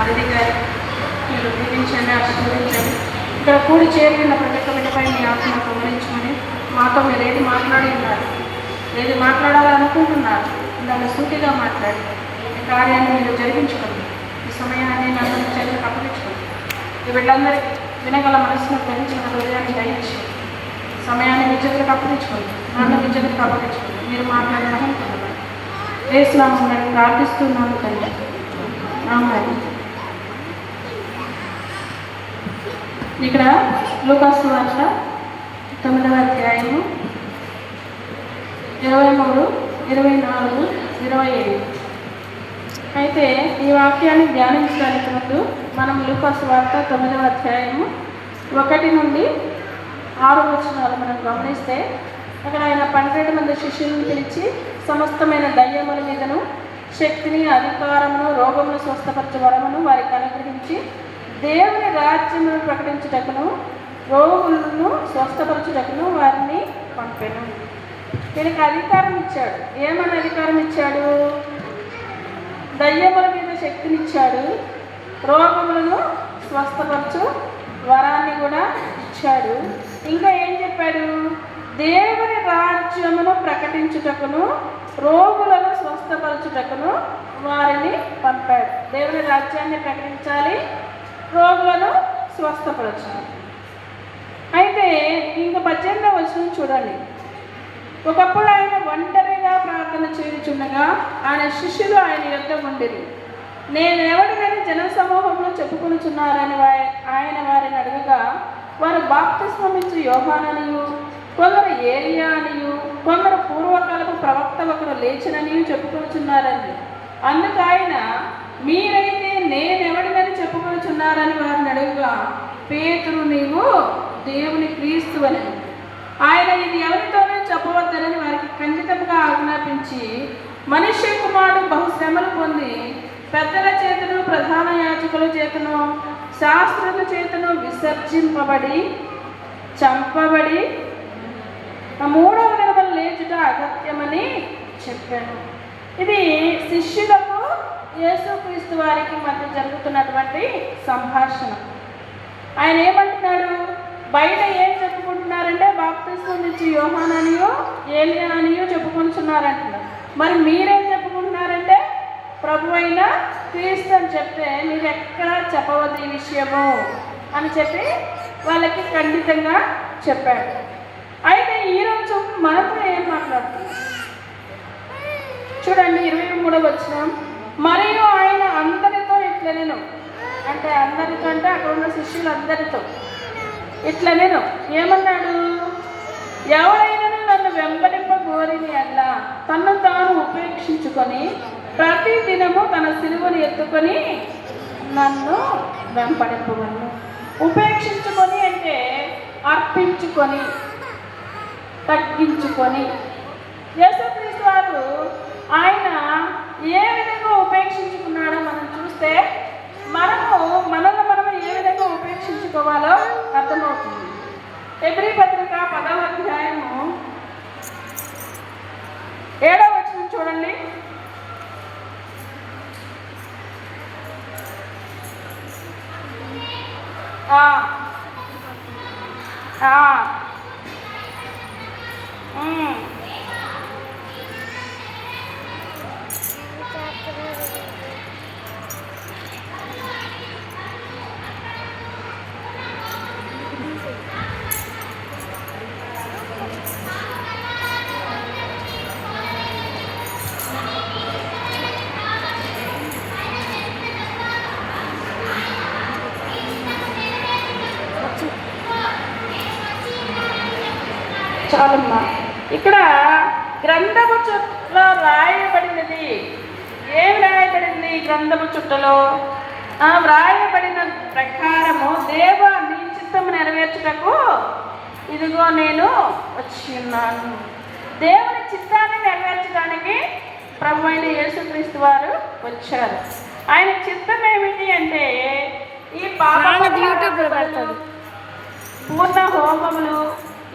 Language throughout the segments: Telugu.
మాధవి గారి మీరు దీవించండి, ఆశీర్వదించండి. ఇక్కడ కూడి చేరిన ప్రతి ఒక్క బిడ్డపై మీ ఆత్మ గమనించమని మాతో మీరు ఏది మాట్లాడి ఉన్నారు, ఏది మాట్లాడాలనుకుంటున్నారు దాన్ని సూటిగా మాట్లాడి ఈ కార్యాన్ని మీరు జరిగించుకోండి. ఈ సమయాన్ని నన్ను చేతులకు అప్పగించుకోండి. ఈ వీళ్ళందరికీ వినగల మనసును గ్రహించిన హృదయాన్ని దయచి సమయాన్ని మీ చేతులకు అప్పగించుకోండి. నన్ను మీ చేతులకు అప్పగించుకోండి. మీరు మాట్లాడాలనుకుంటున్నారు వేసినామని ప్రార్థిస్తున్నాను తండ్రి. ఆమేన్. ఇక్కడ లూకాసు వార్త 9వ అధ్యాయము 23, 24, 27. అయితే ఈ వాక్యాన్ని ధ్యానించడానికి ముందు మనం లూకాసు వార్త 9వ అధ్యాయము 1 నుండి 6 వచనాలు మనం గమనిస్తే అక్కడ ఆయన 12 మంది శిష్యులను పిలిచి సమస్తమైన దయ్యముల మీదను శక్తిని, అధికారమును, రోగమును స్వస్థపరచు వరమును వారికి అనుగ్రహించి దేవుని రాజ్యమును ప్రకటించుటకును రోగులను స్వస్థపరచుటకును వారిని పంపెను. వీరికి అధికారం ఇచ్చాడు. ఏమని అధికారం ఇచ్చాడు? దయ్యముల మీద శక్తినిచ్చాడు, రోగములను స్వస్థపరచు వరాన్ని కూడా ఇచ్చాడు. ఇంకా ఏం చెప్పాడు? దేవుని రాజ్యమును ప్రకటించుటకును రోగులను స్వస్థపరచుటకును వారిని పంపాడు. దేవుని రాజ్యాన్ని ప్రకటించాలి, రోగులను స్వస్థపరచాలి. అయితే ఇంక 18వ వచనం చూడండి. ఒకప్పుడు ఆయన ఒంటరిగా ప్రార్థన చేయుచుండగా ఆయన శిష్యులు ఆయన యొద్ద ఉండిరి. నేను ఎవరినని జన సమూహంలో చెప్పుకొనుచున్నారని ఆయన వారిని అడగగా వారు బాప్తిస్మమిచ్చు యోహాననియు, కొందరు ఏలియా అనియు, కొందరు పూర్వకాలపు ప్రవక్త ఒకరు లేచిననియు చెప్పుకొనుచున్నారని. అందుకు ఆయన మీరైతే నేనెవడినని చెప్పుకొనుచున్నారని వారిని అడుగుగా పేతురు నీవు దేవుని క్రీస్తువని. ఆయన ఇది ఎవరితోనే చెప్పవద్దనని వారికి ఖండితంగా ఆజ్ఞాపించి మనుష్య కుమారుడు బహుశ్రమలు పొంది పెద్దల చేతను, ప్రధాన యాజకుల చేతను, శాస్త్రుల చేతను విసర్జింపబడి చంపబడి 3వ దినమున లేచుట అగత్యమని చెప్పాను. ఇది శిష్యులకు యేసుక్రీస్తు వారికి మధ్య జరుగుతున్నటువంటి సంభాషణ. ఆయన ఏమంటున్నాడు? బయట ఏం చెప్పుకుంటున్నారంటే బాప్తిస్మం ఇచ్చి యోహాననియో ఏలియా అనియో చెప్పుకుంటున్నారంటున్నారు. మరి మీరేం చెప్పుకుంటున్నారంటే ప్రభు అయిన క్రీస్తు అని చెప్తే మీరు ఎక్కడ చెప్పవద్దు ఈ విషయము అని చెప్పి వాళ్ళకి ఖండితంగా చెప్పాడు. అయితే ఈరోజు మనతో ఏం మాట్లాడుతున్నారు చూడండి. 23వ వచనం. మరియు ఆయన అందరితో ఇట్లనేను, అంటే అందరితో అంటే అక్కడ ఉన్న శిష్యులందరితో ఇట్లనేను ఏమన్నాడు? ఎవరైనా నన్ను వెంబడింపగోరిని అలా తను తాను ఉపేక్షించుకొని ప్రతి దినము తన సిలువను ఎత్తుకొని నన్ను వెంబడింపగలను. ఉపేక్షించుకొని అంటే అర్పించుకొని, తగ్గించుకొని. యేసుక్రీస్తు వారు ఆయన ఏ విధంగా ఉపేక్షించుకున్నాడో మనం చూస్తే మనల్ని మనం ఏ విధంగా ఉపేక్షించుకోవాలో అర్థమవుతుంది. హెబ్రీ పత్రిక 10వ అధ్యాయము 7వ వచనం చూడండి. చాలమ్మా. ఇక్కడ గ్రంథము చుట్టలో రాయబడినది. ఏం రాయబడింది గ్రంథము చుట్టలో? వ్రాయబడిన ప్రకారము దేవ నీ చిత్తము నెరవేర్చుటకు ఇదిగో నేను వచ్చి ఉన్నాను. దేవుని చిత్తాన్ని నెరవేర్చడానికి ప్రభు అయిన యేసుక్రీస్తు వారు వచ్చారు. ఆయన చిత్తం ఏమిటి అంటే ఈ పూర్ణ హోమములు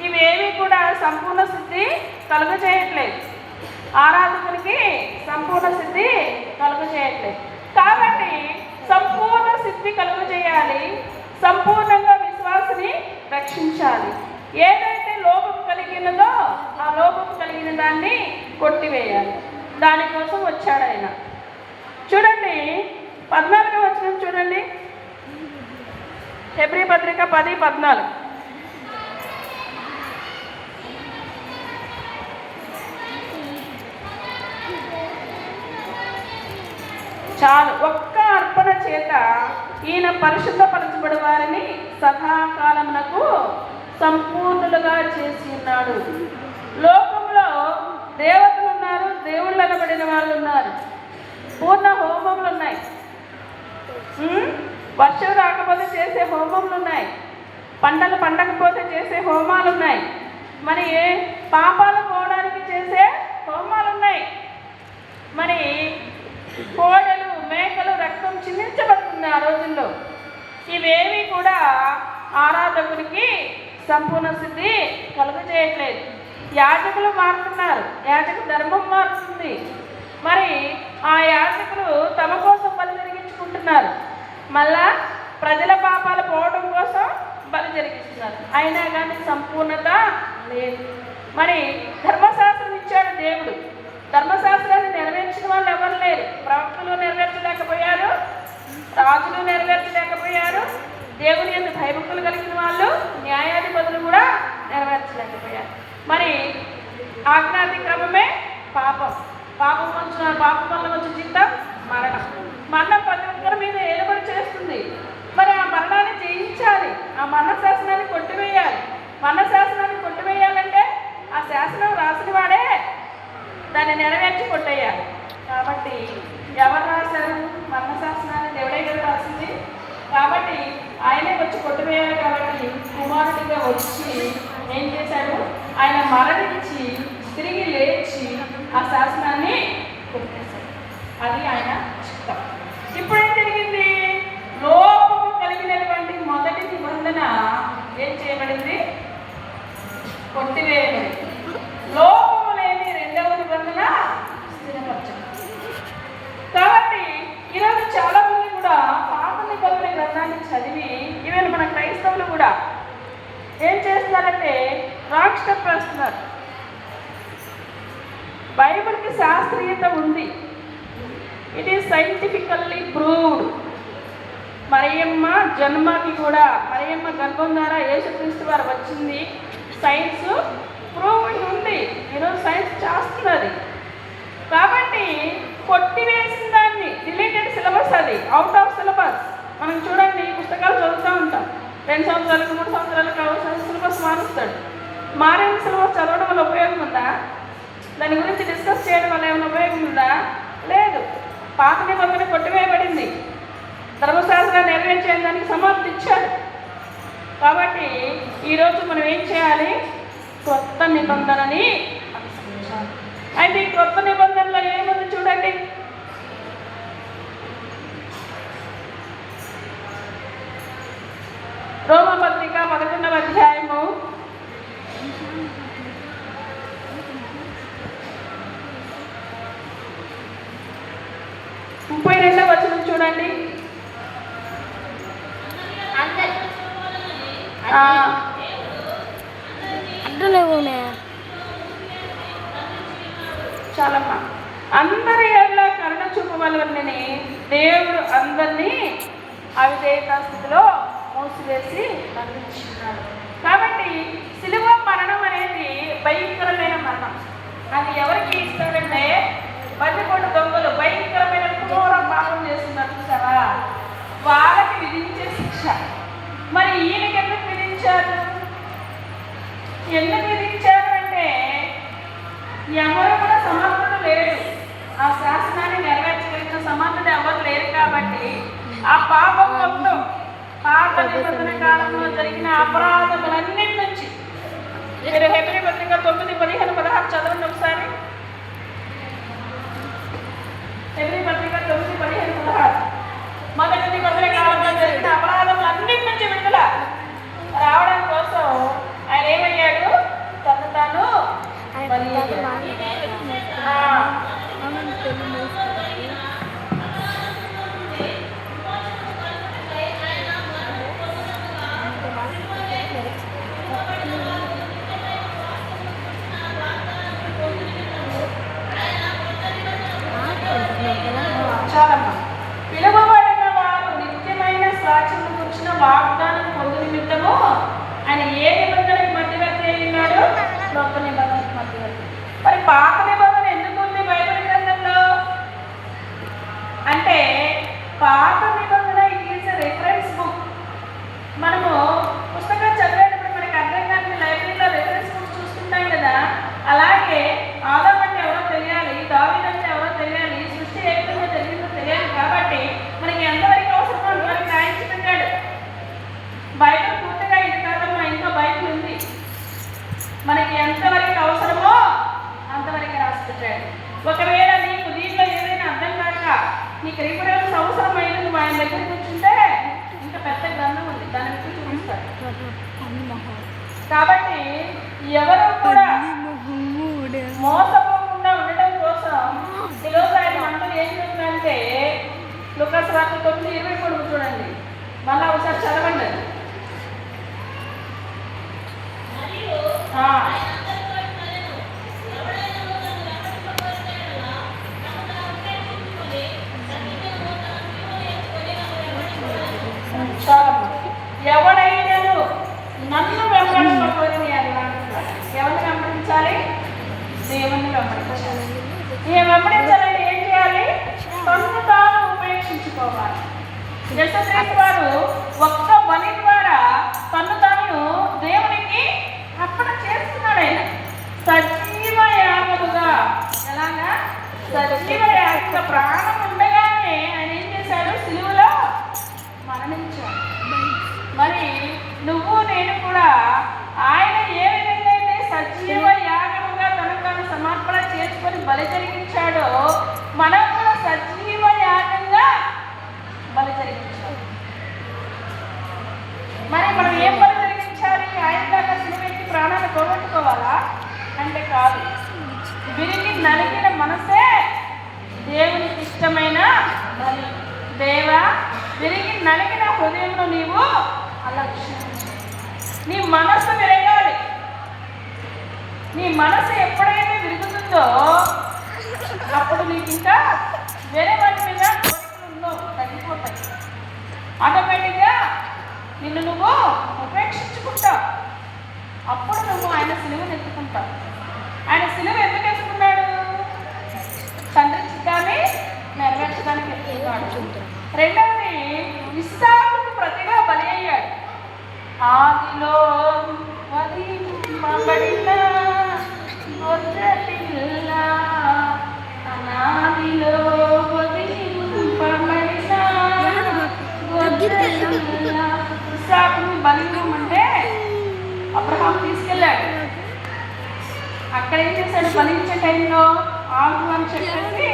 ఇవేవి కూడా సంపూర్ణ సిద్ధి కలుగజేయట్లేదు. ఆరాధకునికి సంపూర్ణ సిద్ధి కలుగజేయట్లేదు. కాబట్టి సంపూర్ణ చూడండి 14వ వచనం చూడండి, హెబ్రీ పత్రిక 10:14. చాలు, ఒక్క అర్పణ చేత ఈయన పరిశుద్ధపరచబడి వారిని సదాకాలమునకు సంపూర్ణులుగా చేసి ఉన్నాడు. లోకంలో దేవతలు ఉన్నారు, దేవుళ్ళు అనబడిన వాళ్ళు ఉన్నారు, పూర్ణ హోమములు ఉన్నాయి, వర్షం రాకపోతే చేసే హోమములు ఉన్నాయి, పంటలు పండకపోతే చేసే హోమాలు ఉన్నాయి, మరి పాపాలు పోవడానికి చేసే హోమాలు ఉన్నాయి, మరి కోడలు మేకలు రక్తం చిందించబడుతుంది ఆ రోజుల్లో. ఇవేవి కూడా ఆరాధకునికి సంపూర్ణ సిద్ధి కలుగజేయట్లేదు. యాజకులు మారుతున్నారు, యాజక ధర్మం మారుతుంది, మరి ఆ యాజకులు తమ కోసం బలి జరిగించుకుంటున్నారు, మళ్ళా ప్రజల పాపాలు పోవడం కోసం బలి జరిగిస్తున్నారు, అయినా కానీ సంపూర్ణత లేదు. మరి ధర్మశాస్త్రం ఇచ్చాడు దేవుడు, ధర్మశాస్త్రాన్ని నెరవేర్చిన వాళ్ళు ఎవరు లేరు. ప్రవక్తలు నెరవేర్చలేకపోయారు, రాజులు నెరవేర్చలేకపోయారు, దేవుని యందు భయభక్తులు కలిగిన వాళ్ళు న్యాయాధిపతులు కూడా నెరవేర్చలేకపోయారు. మరి ఆజ్ఞాతిక్రమమే పాపం, పాపం వల్ల వచ్చే జీతం మరణం. మరణం ప్రతి ఒక్కరి మీద ఏలుబడి చేస్తుంది. మరి ఆ మరణాన్ని జయించాలి, ఆ మరణ శాసనాన్ని కొట్టివేయాలి. మరణ శాసనాన్ని కొట్టివేయాలంటే ఆ శాసనం రాసిన వాడే దాన్ని నెరవేర్చి కొట్టేయాలి. కాబట్టి ఎవరు రాశారు? మరణ శాసనాన్ని దేవుడే గారు రాసింది. కాబట్టి ఆయనే వచ్చి కొట్టివేయాలి. కాబట్టి కుమారుడిగా వచ్చి ఏం చేశాడు? ఆయన మరణించి తిరిగి లేచి ఆ శాసనాన్ని కొట్టేశాడు. అది ఆయన చిత్తం. ఇప్పుడేం జరిగింది? లోపము కలిగినటువంటి మొదటి నిబంధన ఏం చేయబడింది? కొట్టివేయబడింది. లోపము లేని రెండవ నిబంధన స్థిరపరచబడింది. కాబట్టి ఈరోజు చాలా మంది కూడా పాత నిబంధన గ్రంథాన్ని చదివి, ఈవెన్ మన క్రైస్తవులు కూడా ఏం చేస్తున్నారంటే రాంగ్ స్టెప్ వేస్తున్నారు. బైబిల్కి శాస్త్రీయత ఉంది, it is scientifically proved. Mariyamma జన్మకి కూడా, మరియమ్మ గర్భం ద్వారా యేసుక్రీస్తు వారు వచ్చింది, సైన్స్ ప్రూవింగ్ ఉంది. ఈరోజు సైన్స్ చేస్తున్నది. కాబట్టి కొట్టివేసిన దాన్ని, డిలీటెడ్ సిలబస్, అది అవుట్ ఆఫ్ సిలబస్. మనం చూడండి, పుస్తకాలు చదువుతూ ఉంటాం, 2 సంవత్సరాలకు 3 సంవత్సరాలకు సిలబస్ మారుస్తాడు. మారిన సిలబస్ చదవడం వల్ల ఉపయోగం ఉందా? దాని గురించి డిస్కస్ చేయడం వల్ల ఏమైనా ఉపయోగం ఉందా? లేదు. పాత నిబంధన కొట్టివేయబడింది, ధర్మశాస్త్రాన్ని నెరవేర్చేయడానికి దానికి సమాప్తి ఇచ్చాడు. కాబట్టి ఈరోజు మనం ఏం చేయాలి? కొత్త నిబంధనని అనుసరించాలి. అయితే ఈ కొత్త నిబంధనలో ఏముంది చూడండి. రోమపత్రిక 11వ అధ్యాయము 32వ వచనం చూడండి. చాలమ్మా. అందరి ఎడల కరుణ చూపవలనని దేవుడు అందరినీ అవిధేయత స్థితిలో మూసివేసి బంధించున్నాడు. కాబట్టి సిలువ మరణం అనేది భయంకరమైన మరణం. అది ఎవరికి ఇస్తాడంటే, బందిపోటు దొంగలు భయంకరమైన క్రూర పాపం చేస్తున్నారు చూసారా, వాళ్ళకి విధించే శిక్ష. మరి ఈయనకి ఎందుకు విధించారు? ఎందుకు విధించారు అంటే, ఎవరు కూడా సమర్థత లేరు, ఆ శాసనాన్ని నెరవేర్చగలిగిన సమర్థత ఎవరు లేరు. కాబట్టి ఆ పాపం మొత్తం పాత నిబంధన కాలంలో జరిగిన అపరాధములన్నిటి నుంచి, మీరు హెబ్రీ పత్రిక 9, 15, 16 చదవండి ఒకసారి. హెబ్రీ పత్రిక 9, 15, 16. మొదటి నిబంధన కాలంలో జరిగిన అపరాధములన్నిటి నుంచి విడుదల రావడం కోసం ఆయన ఏమయ్యాడు? తను తాను చాలమ్మా. పాత నిబంధన ఇట్ ఈస్ రెఫరెన్స్ బుక్. మనము పుస్తకం చదివేటప్పుడు మనకి అర్థం కాని లైబ్రరీలో రెఫరెన్స్ బుక్ చూస్తుంటాం కదా, అలాగే ఆదాము అంటే ఎవరో తెలియాలి, దావీదు అంటే ఎవరో తెలియాలి, సృష్టి ఏ విధంగా జరిగిందో తెలియాలి. కాబట్టి మనకి ఎంతవరకు అవసరమో అంతవరకు రాయించి పెట్టాడు. బైబిల్ పూర్తిగా ఇది కాదమ్మా, ఇంకా బైబిల్ ఉంది. మనకి ఎంతవరకు అవసరమో అంతవరకు రాసి పెట్టాడు. ఒకవేళ నీకు దీంట్లో ఏదైనా అర్థం కాక నీకు రిఫరెన్స్ అవసరమైన నువ్వు ఆయన దగ్గర కూర్చుంటే ఇంకా పెద్ద గ్రంథం ఉంది, దాని గురించి చూపిస్తాడు. కాబట్టి ఎవరు కూడా మోసపోకుండా ఉండటం కోసం ఈరోజు ఆయన మనతో ఏం చెప్తుందంటే లూకాసు వార్త 9:23 చూడండి, మళ్ళీ ఒకసారి చదవండి. ఎవడైనాను నన్ను వెంబడించకపోతే ఎవరిని వెంబడించాలి? దేవుణ్ణి వెంబడించాలి. వెంబడించాలంటే ఏం చేయాలి? తన్ను తాను ఉపేక్షించుకోవాలి. యేసుక్రీస్తు వారు ఒక్క బలి ద్వారా తన్ను తాను దేవునికి అర్పణ చేస్తున్నాడు. ఆయన సజీవ యాగముగా, ఎలాగా? సజీవ యాగ ప్రాణం ఉండగానే ఆయన ఏం చేశాడు? సిలువలో మరణించాడు. మరి నువ్వు నేను కూడా ఆయన ఏ విధంగా అయితే సజీవ యాగముగా తనకు తాను సమర్పణ చేసుకొని బలి జరిగించాడో మనం కూడా సజీవ యాగంగా బలి జరిగించాలి. మరి మనం ఏం బలి జరిగించాలి? ఆయన దాకా సిలువెత్తి ప్రాణాన్ని పోగొట్టుకోవాలా అంటే కాదు. విరిగి నలిగిన మనసే దేవునికి ఇష్టమైన బలి. దేవా, విరిగి నలిగిన హృదయంలో నీవు అలక్ష్యం. నీ మనస్సు విరగాలి. నీ మనసు ఎప్పుడైతే విరుగుతుందో అప్పుడు నీకు ఇంకా వేరే వాటి మీద కోరికలు తగ్గిపోతాయి. ఆటోమేటిక్గా నిన్ను నువ్వు ఉపేక్షించుకుంటావు. అప్పుడు నువ్వు ఆయన సిలువను ఎత్తుకుంటావు. ఆయన సిలువ ఎందుకు ఎత్తుకున్నాడు? తండ్రి చిత్తాన్ని నెరవేర్చడానికి ఎత్తుకున్నాడు. రెండవది, ఇస్సాకుకు ప్రతిగా బలి అయ్యాడు. ఆదిలో వధింపబడిన గొర్రె పిల్ల, అనాదిలో వధింపబడిన గొర్రె పిల్ల. ఇస్సాకుని బలివ్వమంటే అబ్రహాం తీసుకెళ్ళాడు. అక్కడ ఏం చేశాడు? బలించే టైంలో ఆగు అని చెప్పేసి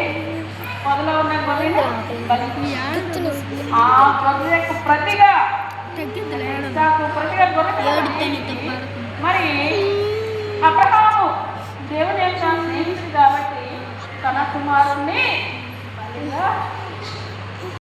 మొదలో ఉన్న గొర్రెను బలించాడు. ఆ గొర్రె యొక్క ప్రతిగా ప్రతిగా గొర్రె. మరి అబ్రహాము దేవుని యొక్క స్నేహితుడు కాబట్టి తన కుమారుణ్ణి బలిగా